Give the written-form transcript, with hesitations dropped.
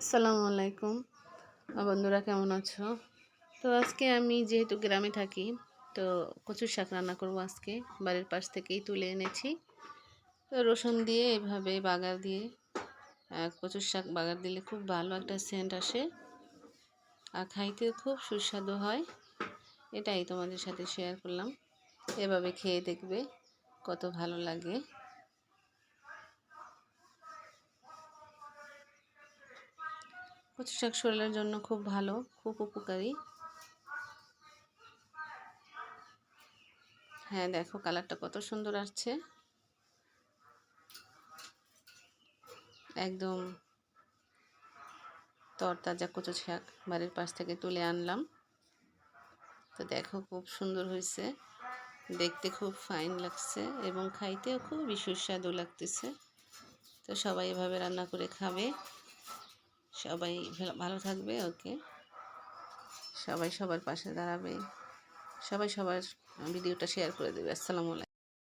আসসালামু আলাইকুম বন্ধুরা, কেমন আছো? তো আজকে আমি যেহেতু গ্রামে থাকি, তো কচুর শাক রান্না করব। আজকে বাড়ির পাশ থেকেই তুলে এনেছি। তো রসুন দিয়ে এভাবে বাগার দিয়ে কচুর শাক বাগার দিলে খুব ভালো একটা সেন্ট আসে, আর খাইতে খুব সুস্বাদু হয়। এটাই তোমাদের সাথে শেয়ার করলাম। এভাবে খেয়ে দেখবে কত ভালো লাগে। কচু শাক শরীরের জন্য খুব ভালো, খুব উপকারী। হ্যাঁ, দেখো কালারটা কত সুন্দর আসছে। একদম তরতাজা কচু শাক বাড়ির পাশ থেকে তুলে আনলাম। তো দেখো খুব সুন্দর হয়েছে, দেখতে খুব ফাইন লাগছে এবং খাইতেও খুবই সুস্বাদু লাগতেছে। তো সবাই এভাবে রান্না করে খাবে, সবাই ভালো থাকবে। ওকে, সবাই সবার পাশে দাঁড়াবে, সবাই সবার ভিডিওটা শেয়ার করে দেবে। আসসালামু আলাইকুম।